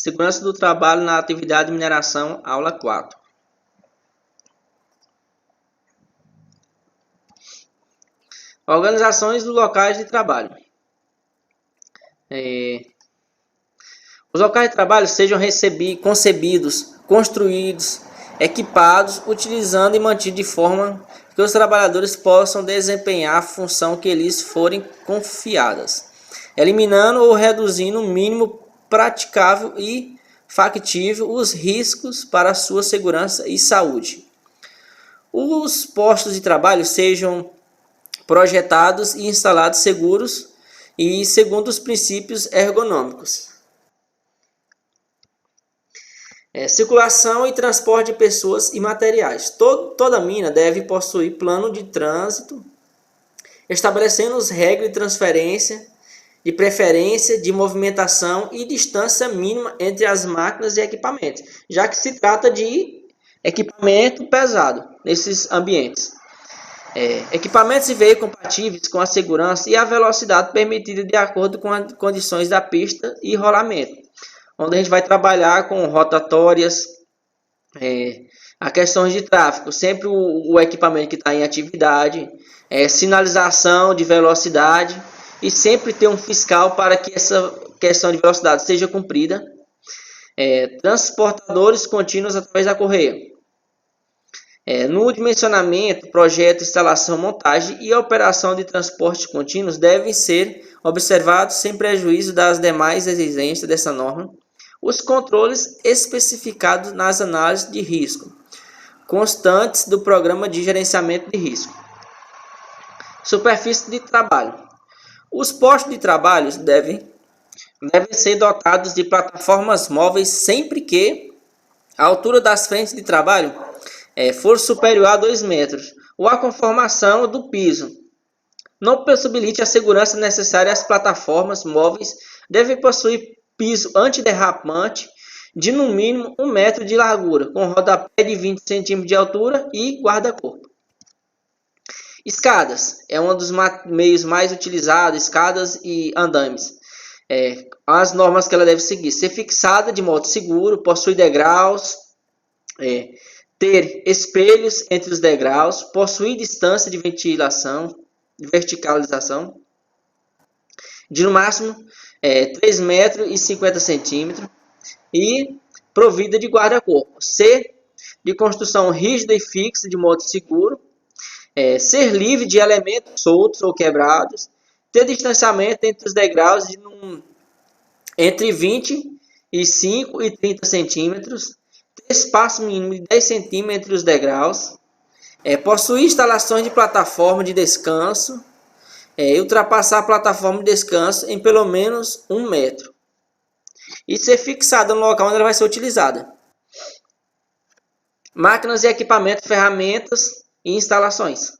Segurança do trabalho na atividade de mineração, aula 4. Organizações dos locais de trabalho. Os locais de trabalho sejam concebidos, construídos, equipados, utilizando e mantidos de forma que os trabalhadores possam desempenhar a função que lhes forem confiadas, eliminando ou reduzindo o mínimo praticável e factível os riscos para a sua segurança e saúde. Os postos de trabalho sejam projetados e instalados seguros e segundo os princípios ergonômicos. Circulação e transporte de pessoas e materiais. Toda mina deve possuir plano de trânsito, estabelecendo as regras de transferência, de preferência, de movimentação e distância mínima entre as máquinas e equipamentos, já que se trata de equipamento pesado nesses ambientes. Equipamentos e veículos compatíveis com a segurança e a velocidade permitida de acordo com as condições da pista e rolamento, onde a gente vai trabalhar com rotatórias, a questões de tráfego, sempre o equipamento que está em atividade, sinalização de velocidade e sempre ter um fiscal para que essa questão de velocidade seja cumprida, transportadores contínuos através da correia. No dimensionamento, projeto, instalação, montagem e operação de transportes contínuos devem ser observados sem prejuízo das demais exigências dessa norma os controles especificados nas análises de risco constantes do programa de gerenciamento de risco. Superfície de trabalho. Os postos de trabalho devem ser dotados de plataformas móveis sempre que a altura das frentes de trabalho for superior a 2 metros, ou a conformação do piso não possibilite a segurança necessária. As plataformas móveis devem possuir piso antiderrapante de no mínimo 1 metro de largura, com rodapé de 20 cm de altura e guarda-corpo. Escadas é um dos meios mais utilizados, escadas e andames. As normas que ela deve seguir: ser fixada de modo seguro, possuir degraus, ter espelhos entre os degraus, possuir distância de verticalização de no máximo 3 metros e 50 centímetros e provida de guarda-corpo. Ser de construção rígida e fixa de modo seguro. Ser livre de elementos soltos ou quebrados. Ter distanciamento entre os degraus entre 25 e 30 centímetros. Ter espaço mínimo de 10 centímetros entre os degraus. Possuir instalações de plataforma de descanso. E ultrapassar a plataforma de descanso em pelo menos 1 metro. E ser fixada no local onde ela vai ser utilizada. Máquinas e equipamentos, ferramentas e instalações.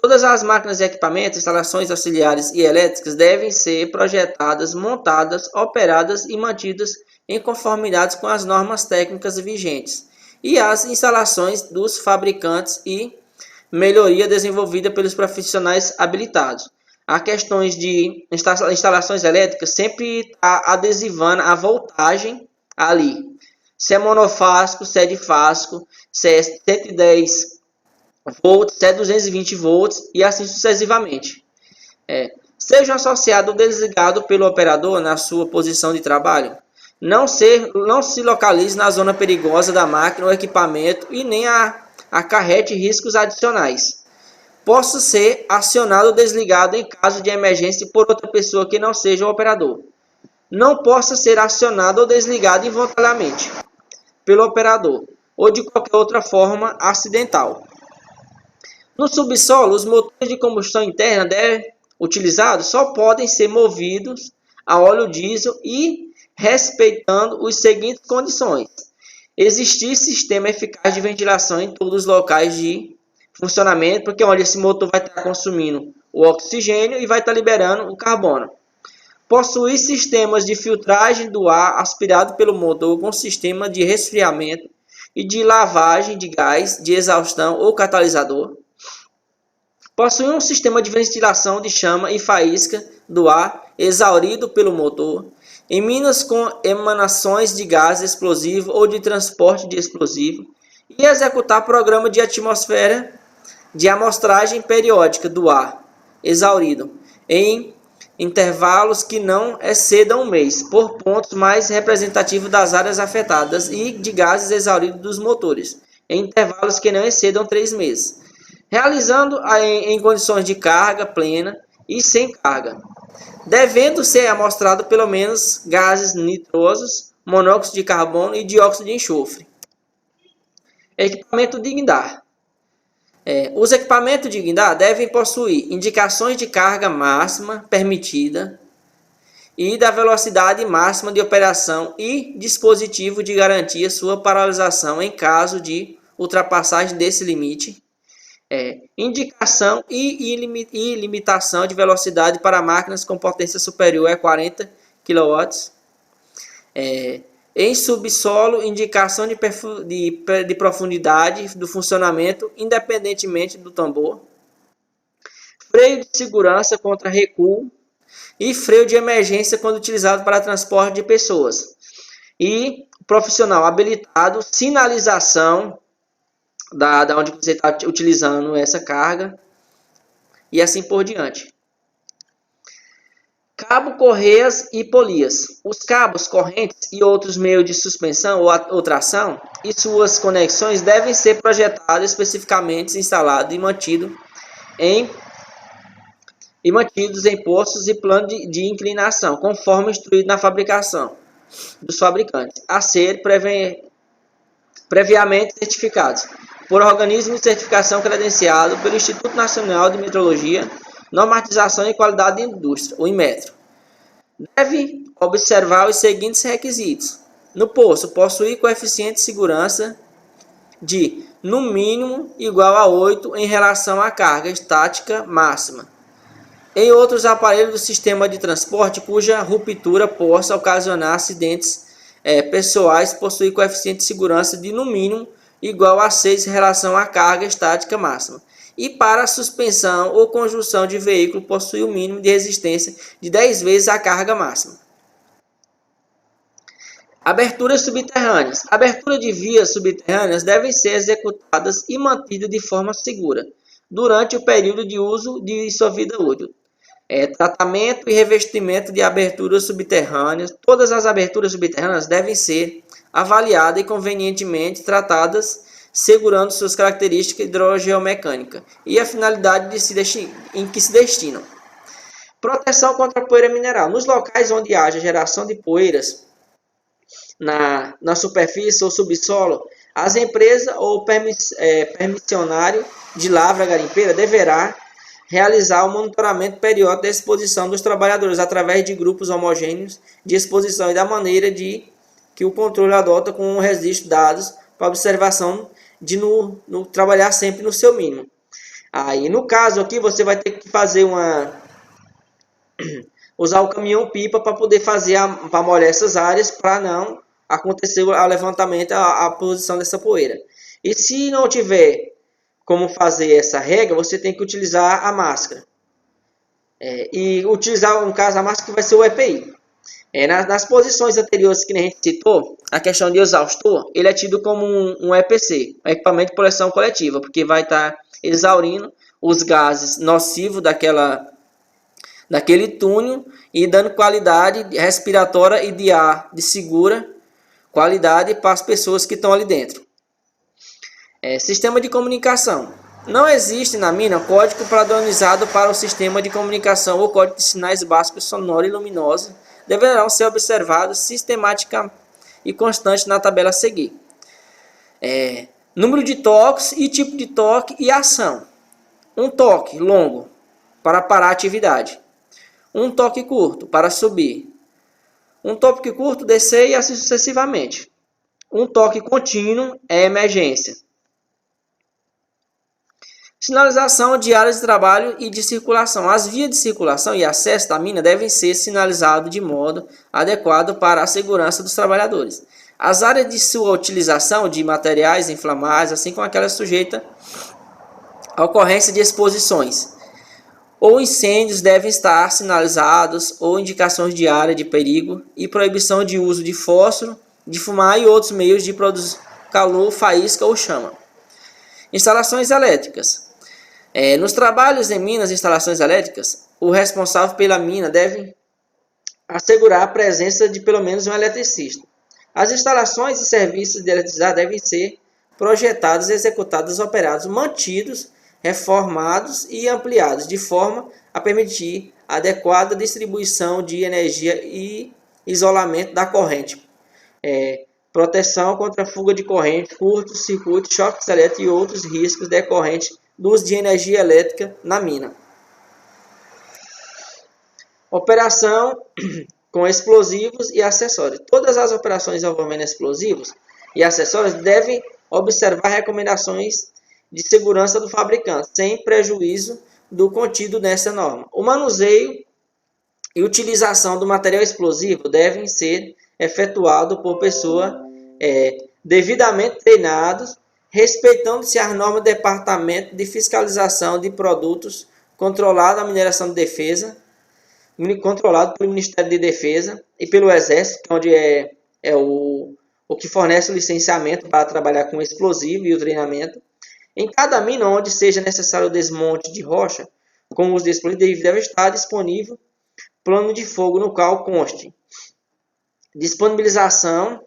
Todas as máquinas e equipamentos, instalações auxiliares e elétricas devem ser projetadas, montadas, operadas e mantidas em conformidade com as normas técnicas vigentes e as instalações dos fabricantes e melhoria desenvolvida pelos profissionais habilitados. Há questões de instalações elétricas, sempre está adesivando a voltagem ali. Se é monofásico, se é difásico, se é 110 volts, se é 220 volts e assim sucessivamente. Seja associado ou desligado pelo operador na sua posição de trabalho. Não se localize na zona perigosa da máquina ou equipamento e nem acarrete riscos adicionais. Possa ser acionado ou desligado em caso de emergência por outra pessoa que não seja o operador. Não possa ser acionado ou desligado involuntariamente pelo operador ou de qualquer outra forma acidental. No subsolo, os motores de combustão interna utilizados só podem ser movidos a óleo diesel e respeitando as seguintes condições: existir sistema eficaz de ventilação em todos os locais de funcionamento, porque onde esse motor vai estar consumindo o oxigênio e vai estar liberando o carbono. Possuir sistemas de filtragem do ar aspirado pelo motor com sistema de resfriamento e de lavagem de gás de exaustão ou catalisador. Possuir um sistema de ventilação de chama e faísca do ar exaurido pelo motor. Em minas com emanações de gás explosivo ou de transporte de explosivo, e executar programa de atmosfera de amostragem periódica do ar exaurido em intervalos que não excedam um mês, por pontos mais representativos das áreas afetadas e de gases exauridos dos motores, em intervalos que não excedam 3 meses, realizando em condições de carga plena e sem carga, devendo ser amostrado pelo menos gases nitrosos, monóxido de carbono e dióxido de enxofre. Equipamento de guindar. Os equipamentos de guindar devem possuir indicações de carga máxima permitida e da velocidade máxima de operação e dispositivo de garantir sua paralisação em caso de ultrapassagem desse limite. Indicação e limitação de velocidade para máquinas com potência superior a 40 kW. Em subsolo, indicação de profundidade do funcionamento, independentemente do tambor. Freio de segurança contra recuo e freio de emergência quando utilizado para transporte de pessoas. E profissional habilitado, sinalização da onde você está utilizando essa carga e assim por diante. Cabo, correias e polias. Os cabos, correntes e outros meios de suspensão ou tração e suas conexões devem ser projetados especificamente, instalados e mantidos em postos e plano de inclinação, conforme instruído na fabricação dos fabricantes, a ser previamente certificados por organismo de certificação credenciado pelo Instituto Nacional de Metrologia, Normatização e Qualidade da Indústria, o Inmetro. Deve observar os seguintes requisitos. No posto, possuir coeficiente de segurança de, no mínimo, igual a 8 em relação à carga estática máxima. Em outros aparelhos do sistema de transporte cuja ruptura possa ocasionar acidentes pessoais, possuir coeficiente de segurança de, no mínimo, igual a 6 em relação à carga estática máxima. E para a suspensão ou conjunção de veículo, possui o mínimo de resistência de 10 vezes a carga máxima. Aberturas subterrâneas. Abertura de vias subterrâneas devem ser executadas e mantidas de forma segura durante o período de uso de sua vida útil. Tratamento e revestimento de aberturas subterrâneas. Todas as aberturas subterrâneas devem ser avaliadas e convenientemente tratadas, segurando suas características hidrogeomecânicas e a finalidade em que se destinam. Proteção contra a poeira mineral. Nos locais onde haja geração de poeiras na superfície ou subsolo, as empresas ou permissionário de lavra garimpeira deverá realizar o monitoramento periódico da exposição dos trabalhadores através de grupos homogêneos de exposição e da maneira que o controle adota com o registro de dados para observação de trabalhar sempre no seu mínimo. Aí, no caso aqui, você vai ter que fazer usar o caminhão-pipa para poder para molhar essas áreas, para não acontecer o levantamento, a posição dessa poeira. E se não tiver como fazer essa regra, você tem que utilizar a máscara. E utilizar, no caso, a máscara que vai ser o EPI. Nas posições anteriores que a gente citou, a questão de exaustor, ele é tido como um EPC, um equipamento de proteção coletiva, porque vai estar exaurindo os gases nocivos daquele túnel e dando qualidade respiratória e de ar de segura qualidade para as pessoas que estão ali dentro. Sistema de comunicação. Não existe na mina código padronizado para o sistema de comunicação ou código de sinais básicos sonoro e luminoso deverão ser observados sistemática e constante na tabela a seguir. Número de toques e tipo de toque e ação. Um toque longo para parar a atividade. Um toque curto para subir. Um toque curto, descer e assim sucessivamente. Um toque contínuo é emergência. Sinalização de áreas de trabalho e de circulação. As vias de circulação e acesso da mina devem ser sinalizadas de modo adequado para a segurança dos trabalhadores. As áreas de sua utilização de materiais inflamáveis, assim como aquelas sujeitas à ocorrência de exposições ou incêndios devem estar sinalizados, ou indicações de área de perigo e proibição de uso de fósforo, de fumar e outros meios de produzir calor, faísca ou chama. Instalações elétricas. Nos trabalhos em minas e instalações elétricas, o responsável pela mina deve assegurar a presença de pelo menos um eletricista. As instalações e serviços de eletricidade devem ser projetados, executados, operados, mantidos, reformados e ampliados, de forma a permitir adequada distribuição de energia e isolamento da corrente, proteção contra fuga de corrente, curto-circuito, choques elétricos e outros riscos decorrentes do uso de energia elétrica na mina. Operação com explosivos e acessórios. Todas as operações envolvendo explosivos e acessórios devem observar recomendações de segurança do fabricante, sem prejuízo do contido nessa norma. O manuseio e utilização do material explosivo devem ser efetuado por pessoas devidamente treinadas, respeitando-se as normas do Departamento de Fiscalização de Produtos controlado da Mineração de Defesa, controlado pelo Ministério de Defesa e pelo Exército, onde é o que fornece o licenciamento para trabalhar com explosivo e o treinamento. Em cada mina onde seja necessário o desmonte de rocha com uso de explosivo, deve estar disponível plano de fogo no qual conste disponibilização,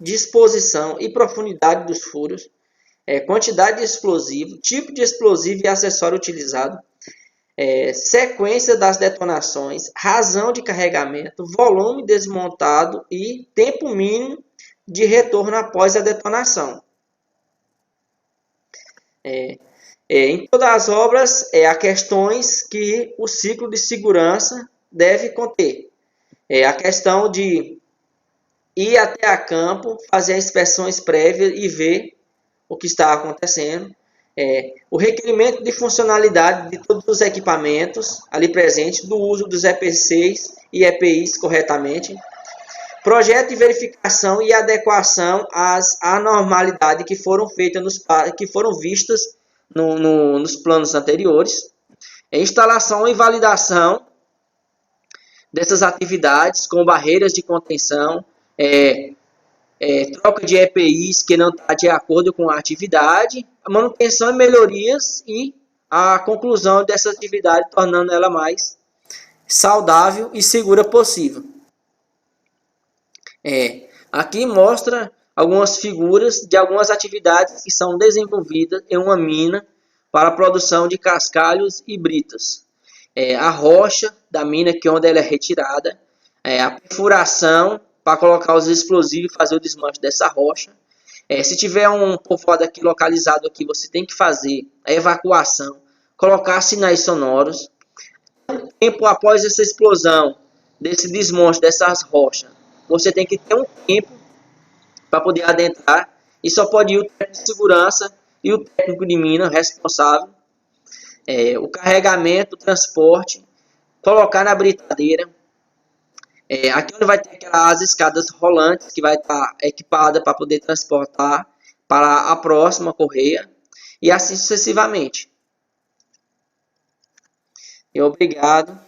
disposição e profundidade dos furos, quantidade de explosivo, tipo de explosivo e acessório utilizado, sequência das detonações, razão de carregamento, volume desmontado e tempo mínimo de retorno após a detonação. Em todas as obras, há questões que o ciclo de segurança deve conter. A questão de ir até a campo, fazer inspeções prévias e ver o que está acontecendo. O requerimento de funcionalidade de todos os equipamentos ali presentes, do uso dos EPCs e EPIs corretamente. Projeto de verificação e adequação às anormalidades que foram feitas, que foram vistas nos planos anteriores. Instalação e validação dessas atividades com barreiras de contenção, troca de EPIs que não está de acordo com a atividade, a manutenção e melhorias e a conclusão dessa atividade, tornando ela mais saudável e segura possível. Aqui mostra algumas figuras de algumas atividades que são desenvolvidas em uma mina para a produção de cascalhos e britas. A rocha da mina, que é onde ela é retirada, a perfuração para colocar os explosivos e fazer o desmanche dessa rocha. Se tiver um povoado aqui localizado aqui, você tem que fazer a evacuação, colocar sinais sonoros. Um tempo após essa explosão, desse desmonte dessas rochas, você tem que ter um tempo para poder adentrar e só pode ir o técnico de segurança e o técnico de mina responsável. O carregamento, o transporte, colocar na britadeira. Aqui onde vai ter aquelas escadas rolantes que vai estar equipada para poder transportar para a próxima correia e assim sucessivamente. Obrigado.